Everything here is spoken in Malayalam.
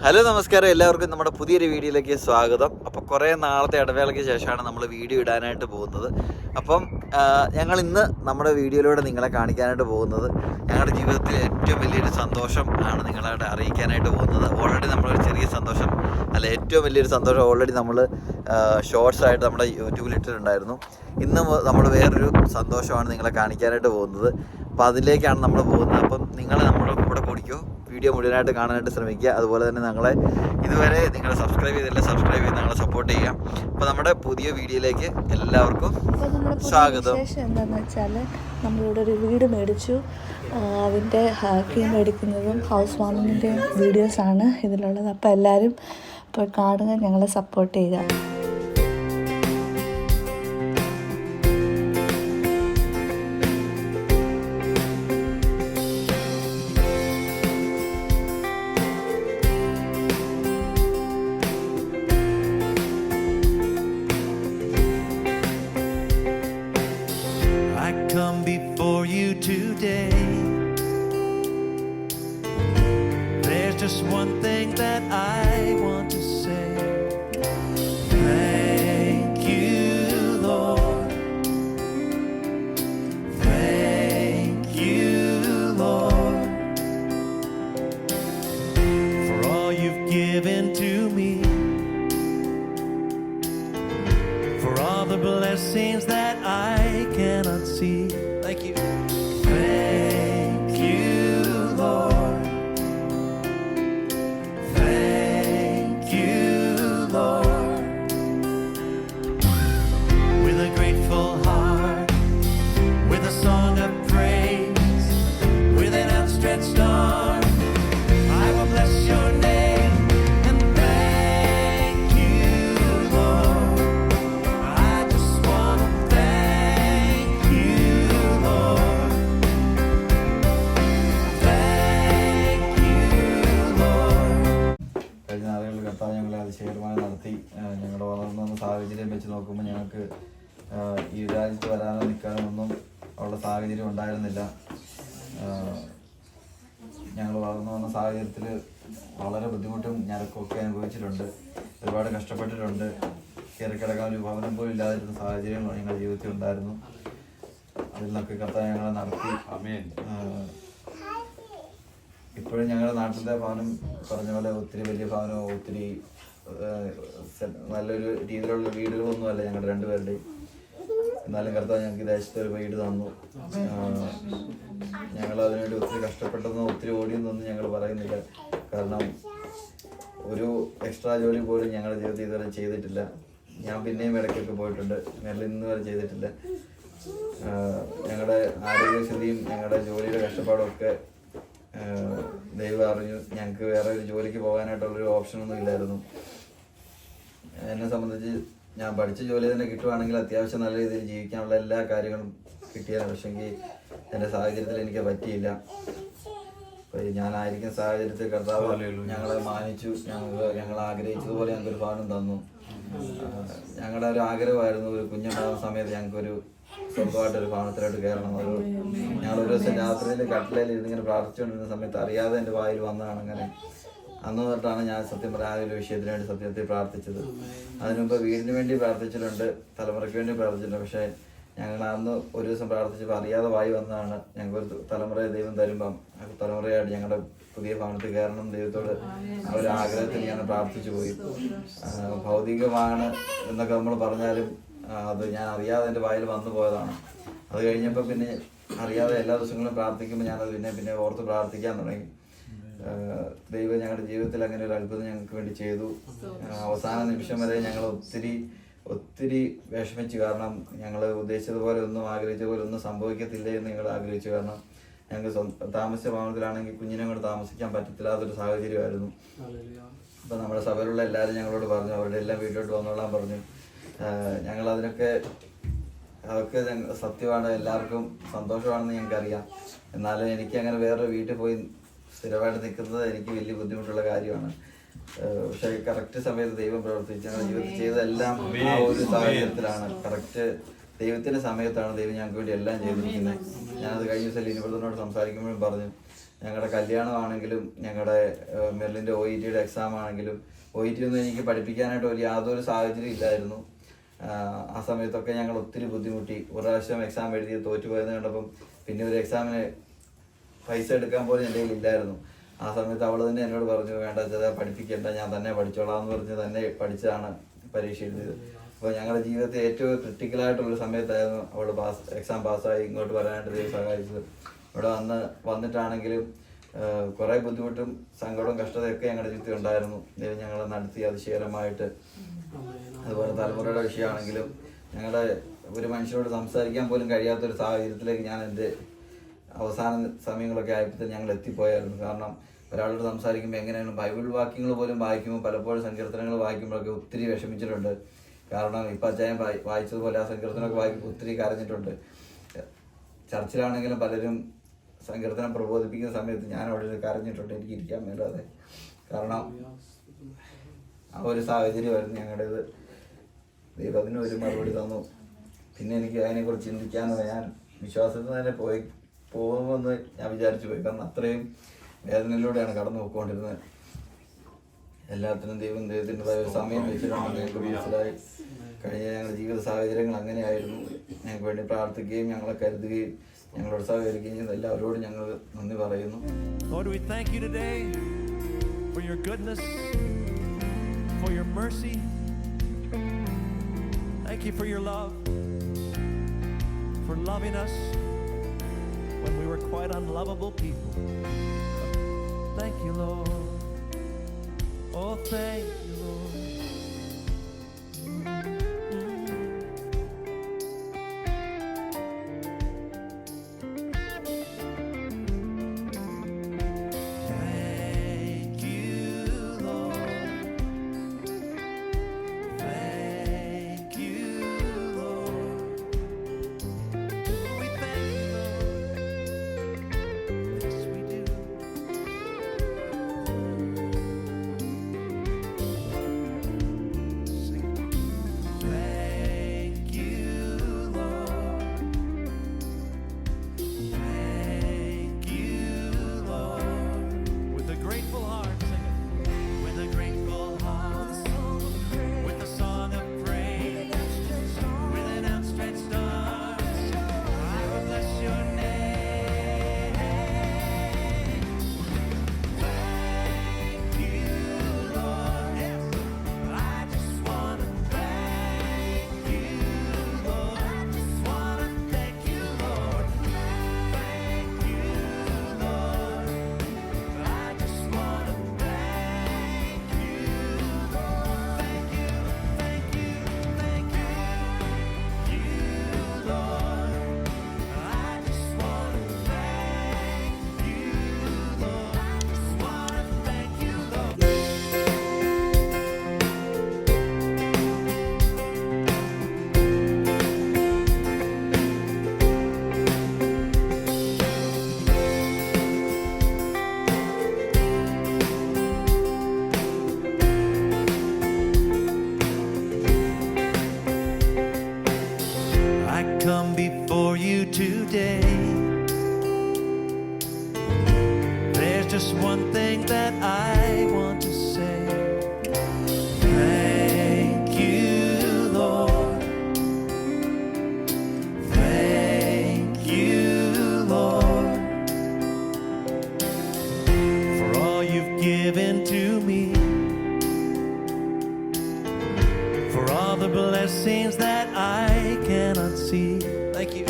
ഹലോ നമസ്കാരം, എല്ലാവർക്കും നമ്മുടെ പുതിയൊരു വീഡിയോയിലേക്ക് സ്വാഗതം. അപ്പോൾ കുറേ നാളത്തെ ഇടവേളയ്ക്ക് ശേഷമാണ് നമ്മൾ വീഡിയോ ഇടാനായിട്ട് പോകുന്നത്. അപ്പം ഞങ്ങൾ ഇന്ന് നമ്മുടെ വീഡിയോയിലൂടെ നിങ്ങളെ കാണിക്കാനായിട്ട് പോകുന്നത് ഞങ്ങളുടെ ജീവിതത്തിൽ ഏറ്റവും വലിയൊരു സന്തോഷം ആണ് നിങ്ങളെ അറിയിക്കാനായിട്ട് പോകുന്നത്. ഓൾറെഡി നമ്മളൊരു ചെറിയ സന്തോഷം അല്ല, ഏറ്റവും വലിയൊരു സന്തോഷം ഓൾറെഡി നമ്മൾ ഷോർട്സ് ആയിട്ട് നമ്മുടെ യൂട്യൂബിൽ ഇട്ടിട്ടുണ്ടായിരുന്നു. ഇന്ന് നമ്മൾ വേറൊരു സന്തോഷമാണ് നിങ്ങളെ കാണിക്കാനായിട്ട് പോകുന്നത്. അപ്പോൾ അതിലേക്കാണ് നമ്മൾ പോകുന്നത്. അപ്പം നിങ്ങൾ നമ്മുടെ കൂടെ കൂടിക്കോ, വീഡിയോ മുഴുവനായിട്ട് കാണാനായിട്ട് ശ്രമിക്കുക. അതുപോലെ തന്നെ ഞങ്ങളെ ഇതുവരെ നിങ്ങൾ സബ്സ്ക്രൈബ് ചെയ്ത് ഞങ്ങളെ സപ്പോർട്ട് ചെയ്യാം. അപ്പോൾ നമ്മുടെ പുതിയ വീഡിയോയിലേക്ക് എല്ലാവർക്കും സ്വാഗതം. എന്താണെന്ന് വെച്ചാൽ നമ്മളിവിടെ ഒരു വീട് മേടിച്ചു. അതിൻ്റെ കീ മേടിക്കുന്നതും ഹൗസ് വാമിങ്ങിൻ്റെയും വീഡിയോസാണ് ഇതിലുള്ളത്. അപ്പോൾ എല്ലാവരും ഇപ്പോൾ കാണുക, ഞങ്ങളെ സപ്പോർട്ട് ചെയ്യുക. Come before you today. There's just one thing that I want to say. Thank you, Lord. Thank you, Lord, for all you've given to me, for all the blessings that I cannot see. Thank you. Thank you, Lord. Thank you, Lord. With a grateful heart, with a song of praise, with an outstretched arm, I will bless your name and thank you, Lord. I just want to thank you, Lord. Thank you, Lord. കഴിഞ്ഞ നാളുകളിൽ കർത്താവ് ഞങ്ങളെ അതിശയകരമായി നടത്തി. ഞങ്ങളുടെ വളർന്നു വന്ന സാഹചര്യം വെച്ച് നോക്കുമ്പോൾ ഞങ്ങൾക്ക് ഈ രാജ്യത്ത് വരാനോ നിൽക്കാനോ ഒന്നും ഉള്ള സാഹചര്യം ഉണ്ടായിരുന്നില്ല. ഞങ്ങൾ വളർന്നു വന്ന സാഹചര്യത്തിൽ വളരെ ബുദ്ധിമുട്ടും ഞരക്കൊക്കെ അനുഭവിച്ചിട്ടുണ്ട്. ഒരുപാട് കഷ്ടപ്പെട്ടിട്ടുണ്ട്. കയറിക്കിടക്കാൻ ഒരു ഭവനം പോലും ഇല്ലാതിരുന്ന സാഹചര്യം ഞങ്ങളുടെ ജീവിതത്തിൽ ഉണ്ടായിരുന്നു. അതിൽ നിന്നൊക്കെ കർത്താവ് ഞങ്ങളെ നടത്തി. ഇപ്പോഴും ഞങ്ങളുടെ നാട്ടിലെ ഭവനം പറഞ്ഞ പോലെ ഒത്തിരി വലിയ ഭവനമോ ഒത്തിരി നല്ലൊരു രീതിയിലുള്ള വീടുകളൊന്നുമല്ല ഞങ്ങളുടെ രണ്ടുപേരുടെയും. എന്നാലും കർത്താവ് ഞങ്ങൾക്ക് ദേശത്ത് ഒരു വീട് തന്നു. ഞങ്ങൾ അതിനുവേണ്ടി ഒത്തിരി കഷ്ടപ്പെട്ടെന്നോ ഒത്തിരി ഓടിയെന്നൊന്നും ഞങ്ങൾ പറയുന്നില്ല. കാരണം ഒരു എക്സ്ട്രാ ജോലി പോലും ഞങ്ങളുടെ ജീവിതത്തിൽ ഇതുവരെ ചെയ്തിട്ടില്ല. ഞാൻ പിന്നെയും ഇടയ്ക്കൊക്കെ പോയിട്ടുണ്ട്, ഞങ്ങൾ ഇന്ന് വരെ ചെയ്തിട്ടില്ല. ഞങ്ങളുടെ ആരോഗ്യസ്ഥിതിയും ഞങ്ങളുടെ ജോലിയുടെ കഷ്ടപ്പാടും ഒക്കെ ദൈവം അറിഞ്ഞു. ഞങ്ങൾക്ക് വേറെ ഒരു ജോലിക്ക് പോകാനായിട്ടുള്ളൊരു ഓപ്ഷനൊന്നും ഇല്ലായിരുന്നു. എന്നെ സംബന്ധിച്ച് ഞാൻ പഠിച്ച ജോലി തന്നെ കിട്ടുവാണെങ്കിൽ അത്യാവശ്യം നല്ല രീതിയിൽ ജീവിക്കാനുള്ള എല്ലാ കാര്യങ്ങളും കിട്ടിയാണ്. പക്ഷെങ്കിൽ എൻ്റെ സാഹചര്യത്തിൽ എനിക്ക് പറ്റിയില്ല. ഞാനായിരിക്കുന്ന സാഹചര്യത്തിൽ കർത്താവ് ഞങ്ങളെ മാനിച്ചു. ഞങ്ങൾ ആഗ്രഹിച്ചതുപോലെ ഞങ്ങൾക്കൊരു ഭവനം തന്നു. ഞങ്ങളുടെ ഒരു ആഗ്രഹമായിരുന്നു ഒരു കുഞ്ഞുണ്ടാകുന്ന സമയത്ത് ഞങ്ങൾക്കൊരു സ്വന്തമായിട്ടൊരു ഭവനത്തിലോട്ട് കയറണം. ഞങ്ങളൊരു ദിവസം രാത്രിയിൽ കട്ടിലയിൽ ഇരുന്നിങ്ങനെ പ്രാർത്ഥിച്ചുകൊണ്ടിരുന്ന സമയത്ത് അറിയാതെ എൻ്റെ വായിൽ വന്നതാണ്. അങ്ങനെ അന്ന് തൊട്ടാണ് ഞാൻ സത്യം പറയാൻ ആ ഒരു വിഷയത്തിന് വേണ്ടി സത്യത്തിൽ പ്രാർത്ഥിച്ചത്. അതിനുമുമ്പ് വീടിന് വേണ്ടി പ്രാർത്ഥിച്ചിട്ടുണ്ട്, തലമുറയ്ക്ക് വേണ്ടി പ്രാർത്ഥിച്ചിട്ടുണ്ട്. പക്ഷേ ഞങ്ങൾ അന്ന് ഒരു ദിവസം പ്രാർത്ഥിച്ചപ്പോൾ അറിയാതെ വായി വന്നതാണ് ഞങ്ങൾക്കൊരു തലമുറയെ ദൈവം തരുമ്പം തലമുറയായിട്ട് ഞങ്ങളുടെ പുതിയ ഭവനത്തിൽ കയറണം ദൈവത്തോട് ആ ഒരു ആഗ്രഹത്തിൽ ഞാൻ പ്രാർത്ഥിച്ചു പോയി. ഭൗതികമാണ് എന്നൊക്കെ നമ്മൾ പറഞ്ഞാലും അത് ഞാൻ അറിയാതെ എൻ്റെ വായിൽ വന്നു പോയതാണ്. അത് കഴിഞ്ഞപ്പോൾ പിന്നെ അറിയാതെ എല്ലാ ദിവസങ്ങളും പ്രാർത്ഥിക്കുമ്പോൾ ഞാനത് പിന്നെ ഓർത്ത് പ്രാർത്ഥിക്കാൻ തുടങ്ങി. ദൈവം ഞങ്ങളുടെ ജീവിതത്തിൽ അങ്ങനെ ഒരു അത്ഭുതം ഞങ്ങൾക്ക് വേണ്ടി ചെയ്തു. അവസാന നിമിഷം വരെ ഞങ്ങൾ ഒത്തിരി വിഷമിച്ചു. കാരണം ഞങ്ങൾ ഉദ്ദേശിച്ചതുപോലെ ഒന്നും ആഗ്രഹിച്ചതുപോലെ ഒന്നും സംഭവിക്കത്തില്ലേ എന്ന് ഞങ്ങൾ ആഗ്രഹിച്ചു. കാരണം ഞങ്ങൾക്ക് താമസിച്ച ഭവനത്തിലാണെങ്കിൽ കുഞ്ഞിനെ കൊണ്ട് താമസിക്കാൻ പറ്റത്തില്ലാത്തൊരു സാഹചര്യമായിരുന്നു. അപ്പം നമ്മുടെ സഭയിലുള്ള എല്ലാവരും ഞങ്ങളോട് പറഞ്ഞു, അവരുടെ എല്ലാം വീട്ടിലോട്ട് വന്നോളാൻ പറഞ്ഞു. അതൊക്കെ സത്യമാണ്, എല്ലാവർക്കും സന്തോഷമാണെന്ന് ഞങ്ങൾക്കറിയാം. എന്നാലും എനിക്ക് അങ്ങനെ വേറൊരു വീട്ടിൽ പോയി സ്ഥിരമായിട്ട് നിൽക്കുന്നത് എനിക്ക് വലിയ ബുദ്ധിമുട്ടുള്ള കാര്യമാണ്. പക്ഷെ കറക്റ്റ് സമയത്ത് ദൈവം പ്രവർത്തിച്ച് ഞങ്ങളുടെ ജീവിതത്തിൽ ചെയ്തതെല്ലാം ആ ഒരു സാഹചര്യത്തിലാണ്. കറക്റ്റ് ദൈവത്തിന്റെ സമയത്താണ് ദൈവം ഞങ്ങൾക്ക് വേണ്ടി എല്ലാം ചെയ്തിരിക്കുന്നത്. ഞാനത് കഴിഞ്ഞ ദിവസം ലിനിബ്രദറിനോട് സംസാരിക്കുമ്പോഴും പറഞ്ഞു, ഞങ്ങളുടെ കല്യാണമാണെങ്കിലും ഞങ്ങളുടെ മെറിലിൻ്റെ OET എക്സാം ആണെങ്കിലും OET ഒന്നും എനിക്ക് പഠിപ്പിക്കാനായിട്ട് യാതൊരു സാഹചര്യം ഇല്ലായിരുന്നു. ആ സമയത്തൊക്കെ ഞങ്ങൾ ഒത്തിരി ബുദ്ധിമുട്ടി. ഒരു പ്രാവശ്യം എക്സാം എഴുതി തോറ്റുപോയെന്ന് കണ്ടപ്പം പിന്നെ ഒരു എക്സാമിന് പൈസ എടുക്കാൻ പോലും എൻ്റെ കയ്യിൽ ഇല്ലായിരുന്നു. ആ സമയത്ത് അവൾ തന്നെ എന്നോട് പറഞ്ഞു, വേണ്ട ചേട്ടാ പഠിപ്പിക്കേണ്ട, ഞാൻ തന്നെ പഠിച്ചോളാം എന്ന് പറഞ്ഞ് തന്നെ പഠിച്ചാണ് പരീക്ഷ എഴുതിയത്. അപ്പോൾ ഞങ്ങളുടെ ജീവിതത്തിൽ ഏറ്റവും ക്രിട്ടിക്കലായിട്ടുള്ളൊരു സമയത്തായിരുന്നു അവൾ എക്സാം പാസ്സായി ഇങ്ങോട്ട് വരാനായിട്ട് ദൈവം സഹായിച്ചത്. ഇവിടെ വന്നിട്ടാണെങ്കിലും കുറേ ബുദ്ധിമുട്ടും സങ്കടവും കഷ്ടതയൊക്കെ ഞങ്ങളുടെ ജീവിതത്തിൽ ഉണ്ടായിരുന്നു. ദൈവം ഞങ്ങളെ നടത്തി അതിശയകരമായിട്ട്. അതുപോലെ തലമുറയുടെ വിഷയമാണെങ്കിലും ഞങ്ങളുടെ ഒരു മനുഷ്യനോട് സംസാരിക്കാൻ പോലും കഴിയാത്തൊരു സാഹചര്യത്തിലേക്ക് ഞാൻ എൻ്റെ അവസാന സമയങ്ങളൊക്കെ ആയപ്പോൾ ഞങ്ങൾ എത്തിപ്പോയായിരുന്നു. കാരണം ഒരാളോട് സംസാരിക്കുമ്പോൾ എങ്ങനെയാണ് ബൈബിൾ വാക്യങ്ങൾ പോലും വായിക്കുമ്പോൾ പലപ്പോഴും സങ്കീർത്തനങ്ങൾ വായിക്കുമ്പോഴൊക്കെ ഒത്തിരി വിഷമിച്ചിട്ടുണ്ട്. കാരണം ഇപ്പം അച്ചായൻ വായിച്ചതുപോലെ ആ സങ്കീർത്തനമൊക്കെ വായിക്കുമ്പോൾ ഒത്തിരി കരഞ്ഞിട്ടുണ്ട്. ചർച്ചിലാണെങ്കിലും പലരും സങ്കീർത്തനം പ്രബോധിപ്പിക്കുന്ന സമയത്ത് ഞാൻ അവിടെ കരഞ്ഞിട്ടുണ്ട്, എനിക്ക് ഇരിക്കാൻ മേലാതെ. കാരണം ആ ഒരു സാഹചര്യമായിരുന്നു ഞങ്ങളുടേത്. ദൈവം അതിന് ഒരു മറുപടി തന്നു. പിന്നെ എനിക്ക് അതിനെക്കുറിച്ച് ചിന്തിക്കാനോ ഞാൻ വിശ്വാസത്തിൽ തന്നെ പോകുമെന്ന് ഞാൻ വിചാരിച്ചു പോയി. കാരണം അത്രയും വേദനയിലൂടെയാണ് കടന്നു പോയിക്കൊണ്ടിരുന്നത്. എല്ലാത്തിനും ദൈവത്തിൻ്റെതായ ഒരു സമയം വെച്ചിട്ടാണ് ഞങ്ങൾക്ക് മനസ്സിലായി. കഴിഞ്ഞ ഞങ്ങളുടെ ജീവിത സാഹചര്യങ്ങൾ അങ്ങനെയായിരുന്നു. ഞങ്ങൾക്ക് വേണ്ടി പ്രാർത്ഥിക്കുകയും ഞങ്ങളെ കരുതുകയും ഞങ്ങളോട് സഹകരിക്കുകയും ചെയ്യുന്ന എല്ലാവരോടും ഞങ്ങൾ നന്ദി പറയുന്നു. Lord, we thank you today for your goodness, for your mercy. Thank you for your love, for loving us when we were quite unlovable people. Thank you, Lord. Oh, thank you, Lord. Thank you, Lord. Thank you, Lord. We thank you, Lord. Yes, we do. Thank you, Lord. Thank you, Lord. With a grateful heart, sing it. With a grateful heart, with a song of praise, with an outstretched arms, I will bless your name. Thank you, Lord. Yes, I just want to thank you, Lord. I just want to thank you, Lord. Thank you, Lord. I just want to thank you, Lord. Thank you, thank you, thank you, Lord. I just want to thank you, Lord. I just want to thank you, Lord. I come before you today. There's just one thing that I want to say. Thank you, Lord. Thank you, Lord, for all you've given to me, for all the blessings that I cannot see. Thank you.